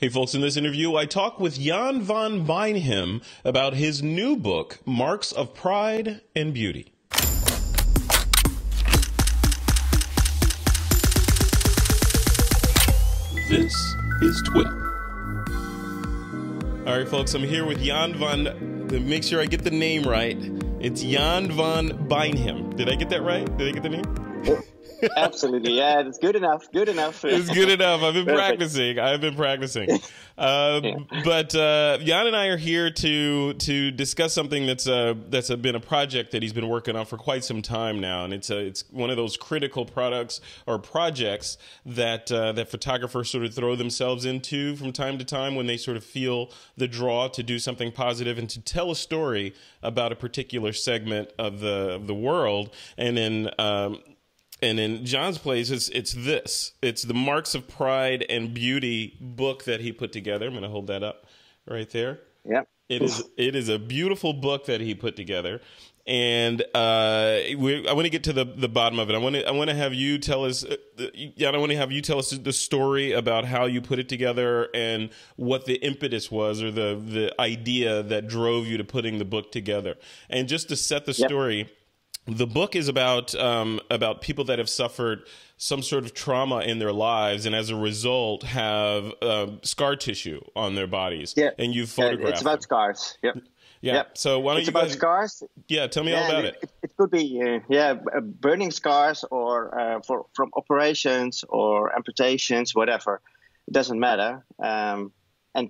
Hey folks, in this interview, I talk with Jan van Beijnhem about his new book, Marks of Pride and Beauty. This is TWiP. All right, folks, I'm here with Jan van, to make sure I get the name right. It's Jan van Beijnhem. Did I get that right? Did I get the name? Absolutely, yeah, it's good enough. Good enough. It's good enough. I've been practicing. But Jan and I are here to discuss something that's been a project that he's been working on for quite some time now, and it's one of those critical products or projects that photographers sort of throw themselves into from time to time when they sort of feel the draw to do something positive and to tell a story about a particular segment of the world, and in John's place, it's the Marks of Pride and Beauty book that he put together. I'm going to hold that up right there. Yeah. It is a beautiful book that he put together. And I want to get to the bottom of it. I want to have you tell us, I want to have you tell us the story about how you put it together and what the impetus was, or the idea that drove you to putting the book together. And just to set the story, the book is about people that have suffered some sort of trauma in their lives, and as a result have scar tissue on their bodies. Yeah, and you've photographed. It's about scars. Yep. Yeah. Yep. So why don't it's about scars? Yeah. Tell me all about it. It could be burning scars, or from operations or amputations, whatever. It doesn't matter. And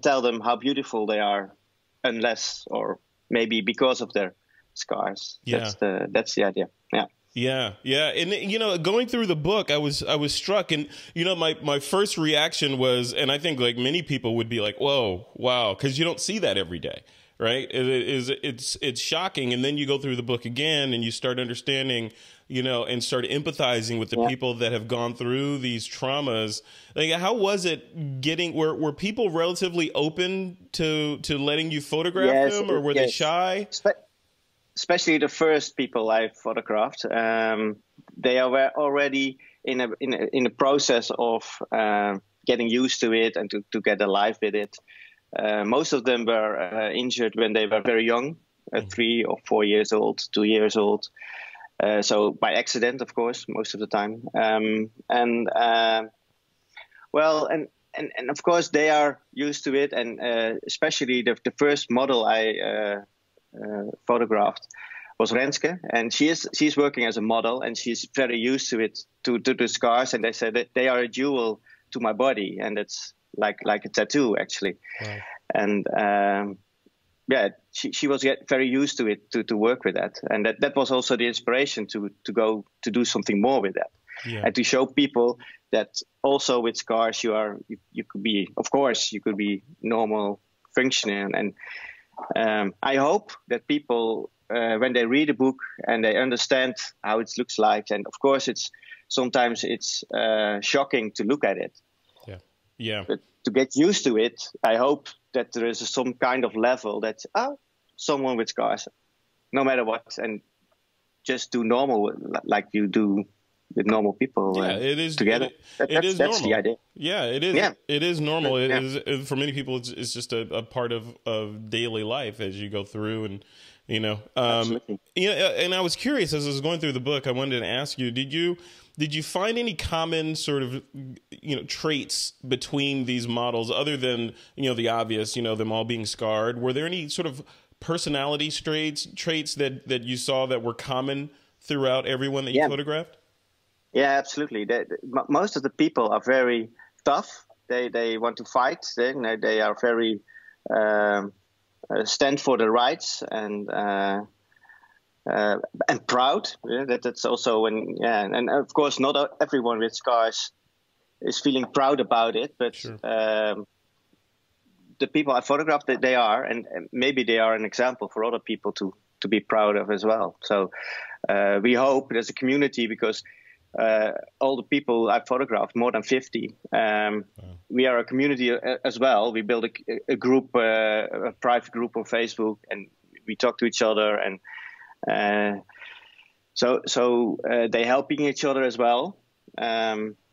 tell them how beautiful they are, unless or maybe because of their scars. Yeah. That's the idea. Yeah. Yeah. And going through the book, I was struck, and my first reaction was, and I think like many people would be like, whoa, wow, because you don't see that every day, right? It's shocking. And then you go through the book again and you start understanding, and start empathizing with the people that have gone through these traumas. Like, how was it were people relatively open to letting you photograph them, or were they shy? Especially the first people I photographed, they are already in a process of getting used to it and to get alive with it. Most of them were injured when they were very young, 3 or 4 years old, 2 years old. So by accident, of course, most of the time. And of course they are used to it, and especially the first model I photographed was Renske, and she's working as a model, and she's very used to it, to the scars, and they said that they are a jewel to my body, and it's like a tattoo actually. Wow. And she was very used to it, to work with that, and that was also the inspiration to go to do something more with that, and to show people that also with scars you could be, of course, you could be normal, functioning, and I hope that people, when they read a book and they understand how it looks like, and of course sometimes it's shocking to look at it. Yeah. But to get used to it, I hope that there is some kind of level that someone with scars, no matter what, and just do normal like you do with normal people. It is together. That's normal. the idea. Yeah, it is. Yeah. It is normal. It is for many people. It's just a part of daily life as you go through, and Absolutely. And I was curious as I was going through the book. I wanted to ask you: Did you find any common sort of traits between these models, other than the obvious, them all being scarred? Were there any sort of personality traits that you saw that were common throughout everyone that you photographed? Yeah, absolutely. Most of the people are very tough. They want to fight. They are very stand for their rights and proud. That's also and of course not everyone with scars is feeling proud about it, but sure. The people I photographed, they are, and maybe they are an example for other people to be proud of as well. So we hope there's a community, because all the people I photographed, more than 50. We are a community as well. We build a group, a private group on Facebook, and we talk to each other, and so they're helping each other as well.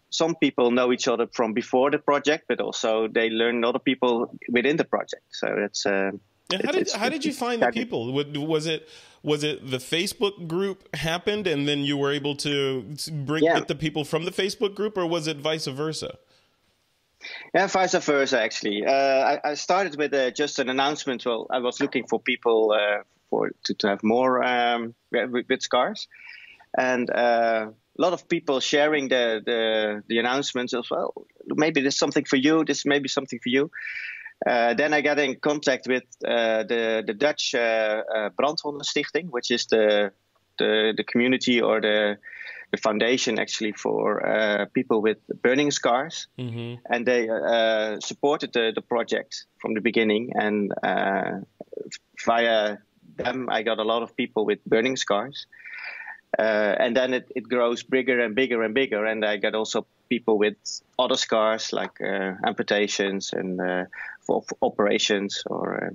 some people know each other from before the project, but also they learn other people within the project. So it's. How did you find the people? Was it the Facebook group happened, and then you were able to get the people from the Facebook group, or was it vice versa? Yeah, vice versa, actually. I started with just an announcement. Well, I was looking for people to have more with scars, and a lot of people sharing the announcements as well. Maybe there's something for you. This may be something for you. Then I got in contact with the Dutch Brandwondenstichting, which is the community or the foundation actually for people with burning scars, and they supported the project from the beginning. And via them, I got a lot of people with burning scars, and then it grows bigger and bigger and bigger. And I got also people with other scars like amputations and for operations or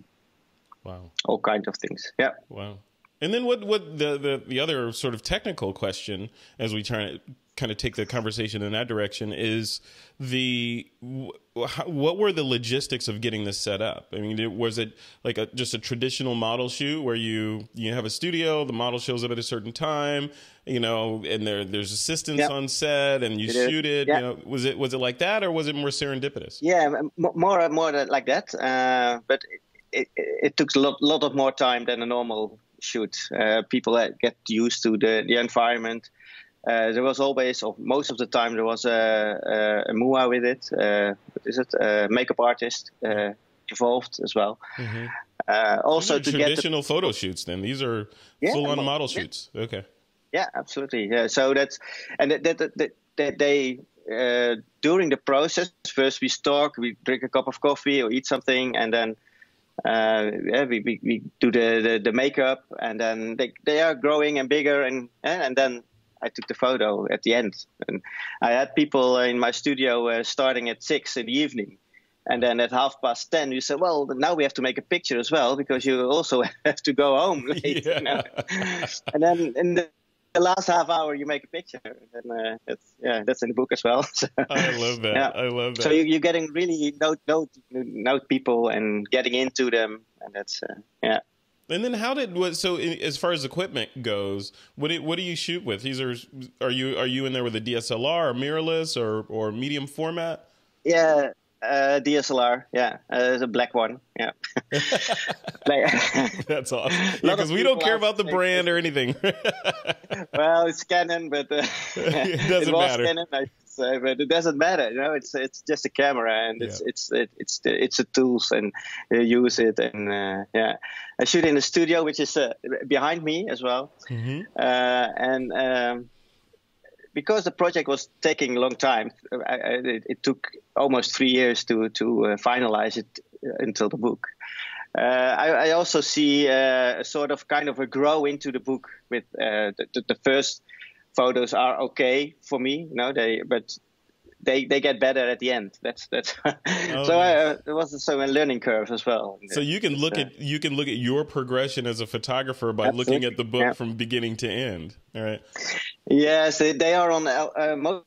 all kinds of things. Yeah. Wow. And then what the other sort of technical question, as we try to kind of take the conversation in that direction, is what were the logistics of getting this set up? I mean, was it like just a traditional model shoot where you have a studio, the model shows up at a certain time, and there's assistants on set, and you shoot it? Yeah. Was it like that, or was it more serendipitous? Yeah, more like that. But it took a lot of more time than a normal shoot. People get used to the environment. There was always, or most of the time, there was a MUA with it. What is it? A makeup artist involved as well. Also, to traditional photo shoots. Then these are full-on model shoots. Okay. Yeah, absolutely. Yeah. So that's they during the process. First, we talk, we drink a cup of coffee or eat something, and then. We do the makeup, and then they are growing and bigger, and then I took the photo at the end. And I had people in my studio starting at 6 in the evening, and then at 10:30 we said, well, now we have to make a picture as well, because you also have to go home late. And then in the last half hour you make a picture, and that's in the book as well. So, I love that. I love that. So you're getting really note people and getting into them, and that's And then as far as equipment goes, what do you shoot with? Are you in there with a DSLR or mirrorless or medium format? Yeah. DSLR, it's a black one. Yeah, that's awesome. Because we don't care about the brand or anything. Well, it's Canon, but it doesn't matter. Canon, I should say, but it doesn't matter. It's just a camera, and it's the tools, and you use it, and I shoot in the studio, which is behind me as well, and. Because the project was taking a long time, it took almost 3 years to finalize it until the book. I also see a sort of kind of a grow into the book with the first photos are okay for me, but they get better at the end. That's so it was a learning curve as well. So you can look at your progression as a photographer by looking at the book from beginning to end. All right. Yes, they are on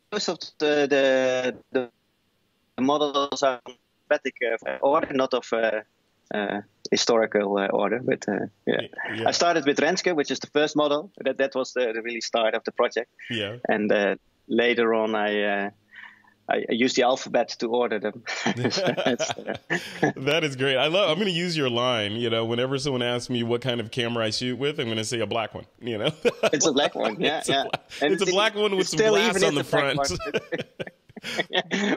most of the models are alphabetic order, not of historical order. But I started with Renske, which is the first model. That was the really start of the project. Yeah. And later on, I use the alphabet to order them. That is great. I'm going to use your line. Whenever someone asks me what kind of camera I shoot with, I'm going to say a black one. It's a black one. Yeah, it's a black one with some glass on the front.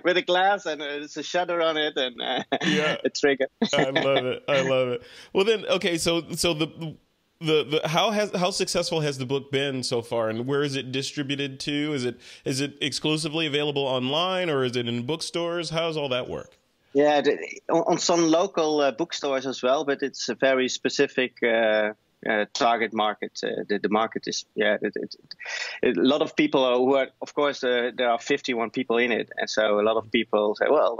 With a glass, and there's a shutter on it, and a trigger. I love it. Well, then, okay. So how successful has the book been so far, and where is it distributed to? Is it exclusively available online, or is it in bookstores? How does all that work? Yeah, on some local bookstores as well, but it's a very specific target market. The market is a lot of people who are, of course, there are 51 people in it, and so a lot of people say, well,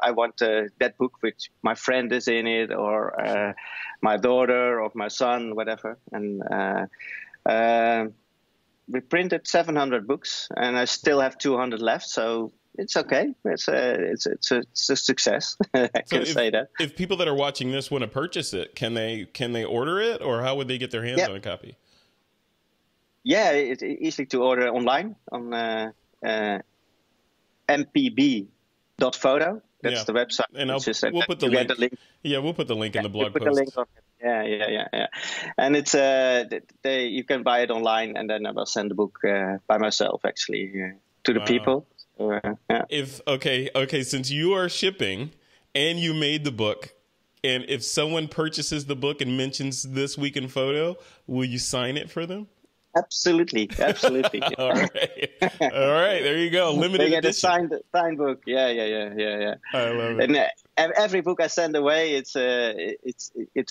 I want that book which my friend is in it, or my daughter or my son, whatever. And we printed 700 books, and I still have 200 left. So it's okay. It's a success. I can say that. If people that are watching this want to purchase it, can they order it, or how would they get their hands on a copy? Yeah, it's easy to order online on mpb.photo. That's the website. And we'll put the link. Yeah, we'll put the link in the blog post. The link on it. Yeah. And it's you can buy it online, and then I will send the book by myself actually to the people. Okay, since you are shipping and you made the book, and if someone purchases the book and mentions This Week in Photo, will you sign it for them? Absolutely. All right. There you go. Limited they get edition. A signed book. Yeah. I love it. And every book I send away, it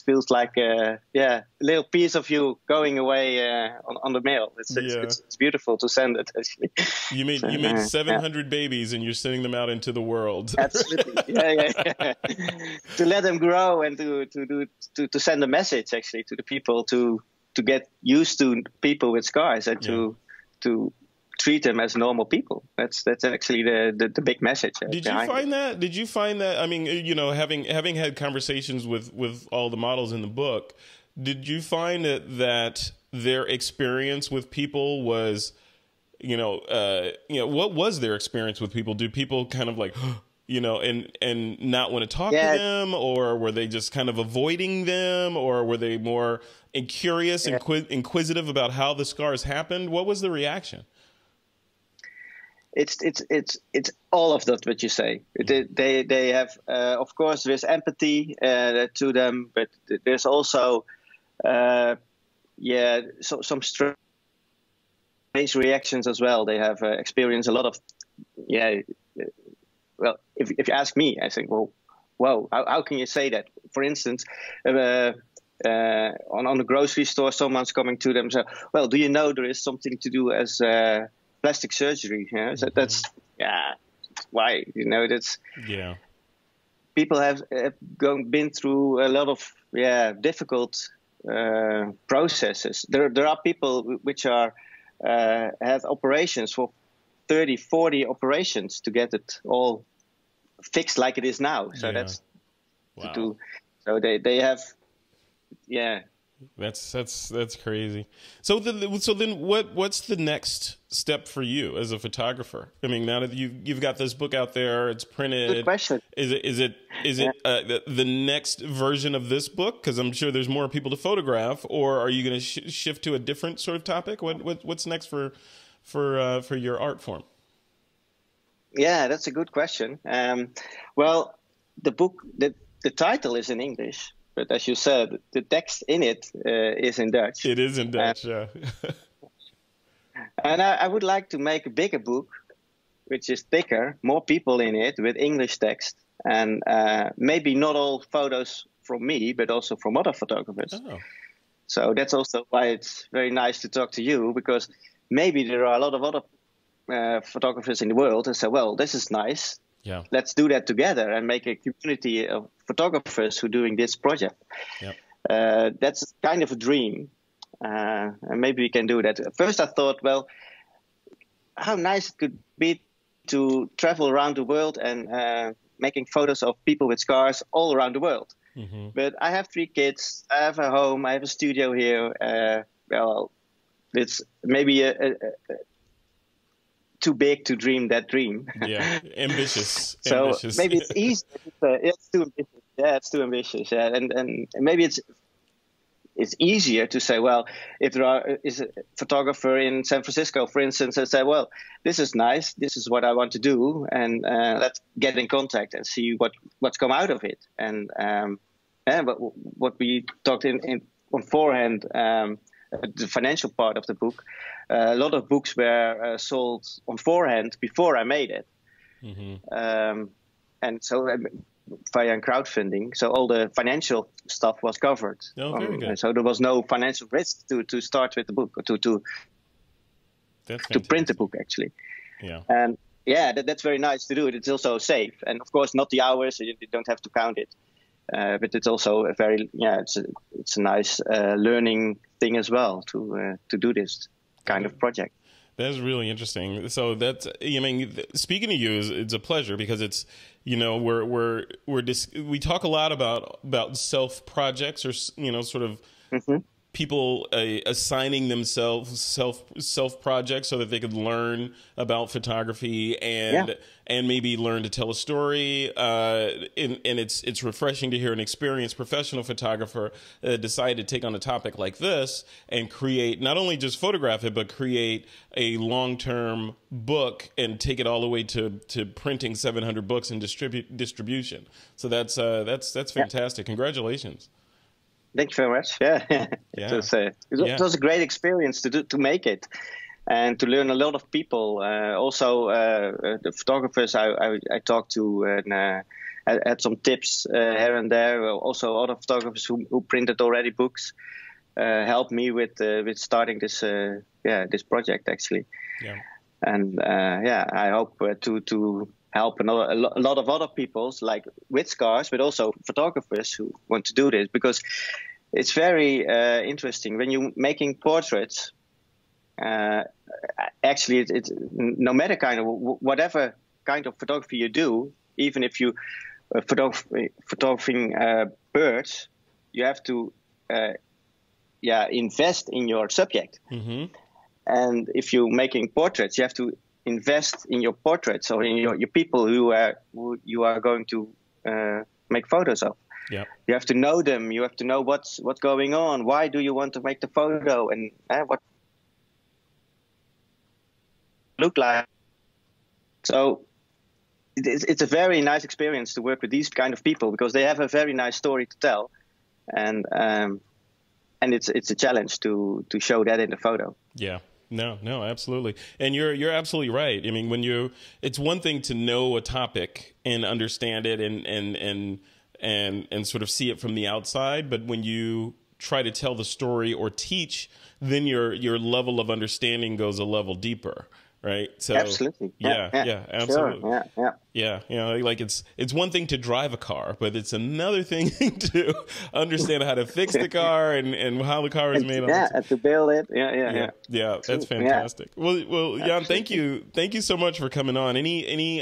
feels like a little piece of you going away on the mail. It's beautiful to send it. Actually, you made 700 babies, and you're sending them out into the world. Absolutely. Yeah. To let them grow and to send a message actually to the people to get used to people with scars and to treat them as normal people. That's actually the big message. Did you find that? I mean, having had conversations with all the models in the book, did you find that their experience with people was, what was their experience with people? Do people kind of like, and not want to talk to them, or were they just kind of avoiding them, or were they more curious and inquisitive about how the scars happened? What was the reaction? It's all of that what you say. They have of course there's empathy to them, but there's also some strange reactions as well. They have experienced a lot of well, if you ask me, I think, well, whoa, how can you say that? For instance, on the grocery store, someone's coming to them and say, well, do you know there is something to do as plastic surgery? So that's, why? That's... Yeah. People have been through a lot of difficult processes. There are people which are have operations for 30, 40 operations to get it all fixed like it is now. So that's wow. So they have, That's crazy. So then what's the next step for you as a photographer? I mean, now that you've got this book out there, it's printed. Good question. Is it the next version of this book? Because I'm sure there's more people to photograph. Or are you going to shift to a different sort of topic? What's next for your art form? Yeah, that's a good question. Well, the book, the title is in English, but as you said, the text in it is in Dutch. It is in Dutch, yeah. And I would like to make a bigger book, which is thicker, more people in it, with English text, and maybe not all photos from me, but also from other photographers. Oh. So that's also why it's very nice to talk to you, because maybe there are a lot of other photographers in the world and say, well, this is nice. Yeah. Let's do that together and make a community of photographers who are doing this project. Yep. That's kind of a dream. And maybe we can do that. At first I thought, well, how nice it could be to travel around the world and making photos of people with scars all around the world. Mm-hmm. But I have 3 kids, I have a home, I have a studio here. Well, it's maybe too big to dream that dream. Yeah, ambitious. So ambitious. Maybe it's easy. It's too ambitious. Yeah, it's too ambitious. Yeah, and maybe it's easier to say, well, if there is a photographer in San Francisco, for instance, and say, well, this is nice, this is what I want to do, and let's get in contact and see what's come out of it. And what we talked on forehand, the financial part of the book, a lot of books were sold on forehand before I made it. Mm-hmm. And so via crowdfunding, so all the financial stuff was covered. Oh, very good. So there was no financial risk to start with the book, or to print the book, actually. Yeah. And that's very nice to do it. It's also safe, and of course not the hours. You don't have to count it. But it's also a very it's a nice learning thing as well to do this. kind of project. That's really interesting. So that's, I mean, speaking to you it's a pleasure, because it's, you know, we talk a lot about self projects, or, you know, sort of people assigning themselves self projects so that they could learn about photography and maybe learn to tell a story. And it's refreshing to hear an experienced professional photographer decide to take on a topic like this and create, not only just photograph it, but create a long-term book and take it all the way to printing 700 books and distribution. So that's fantastic. Congratulations. Thank you very much. Yeah, it was a great experience to make it, and to learn a lot of people. Also, the photographers I talked to, and I had some tips here and there. Also, other photographers who printed already books helped me with starting this project actually. Yeah. And I hope to help a lot of other people, like with scars, but also photographers who want to do this, because it's very interesting when you're making portraits. Actually, it's no matter whatever kind of photography you do, even if you photographing birds, you have to invest in your subject. And if you're making portraits, you have to invest in your portraits, or in your people who you are going to make photos of. Yeah. You have to know them. You have to know what's going on. Why do you want to make the photo, and what look like? So it's a very nice experience to work with these kind of people, because they have a very nice story to tell, and it's a challenge to show that in the photo. Yeah. No, absolutely. And you're absolutely right. I mean, it's one thing to know a topic and understand it and sort of see it from the outside, but when you try to tell the story or teach, then your level of understanding goes a level deeper. Right. So absolutely. Absolutely. Sure. Yeah. You know, like it's one thing to drive a car, but it's another thing to understand how to fix the car and how the car is made. And to build it. Yeah. That's fantastic. Yeah. Well, Jan, thank you so much for coming on. Any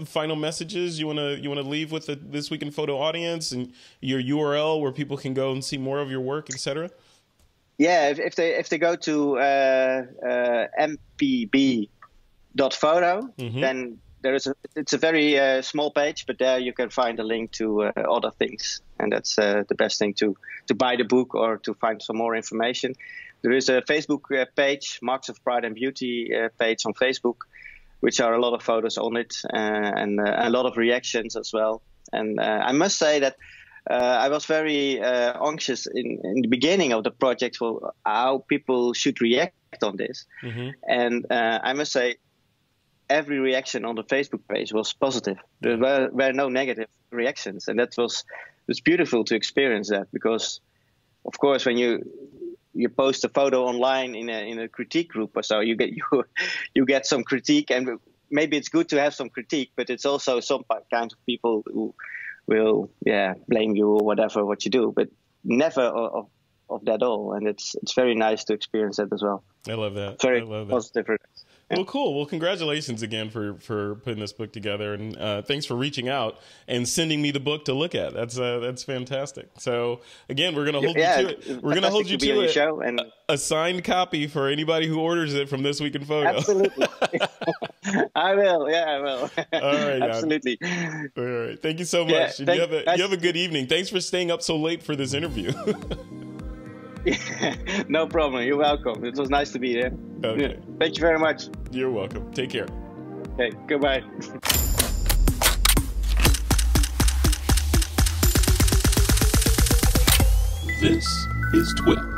final messages you wanna leave with the This Week in Photo audience, and your URL where people can go and see more of your work, etc.? Yeah, if they go to mpb.photo, then it's a very small page, but there you can find a link to other things, and that's the best thing to buy the book or to find some more information. There is a Facebook page, Marks of Pride and Beauty page on Facebook, which are a lot of photos on it, and a lot of reactions as well. And I must say that I was very anxious in the beginning of the project for how people should react on this. And I must say, every reaction on the Facebook page was positive. There were no negative reactions, and it's beautiful to experience that, because, of course, when you post a photo online in a critique group or so, you get some critique, and maybe it's good to have some critique, but it's also some kind of people who will blame you or whatever what you do, but never of that all. And it's very nice to experience that as well. I love that. Very positive. Yeah. Well, cool. Well, congratulations again for putting this book together, and thanks for reaching out and sending me the book to look at. That's fantastic. So again, we're gonna hold you to it. We're gonna hold you to it. Show and a signed copy for anybody who orders it from This Week in Photo. Absolutely. I will. Yeah, I will. All right. Absolutely. All right. Thank you so much. You have a good evening. Thanks for staying up so late for this interview. No problem. You're welcome. It was nice to be here. Okay. Thank you very much. You're welcome. Take care. Okay. Goodbye. This is TWiP.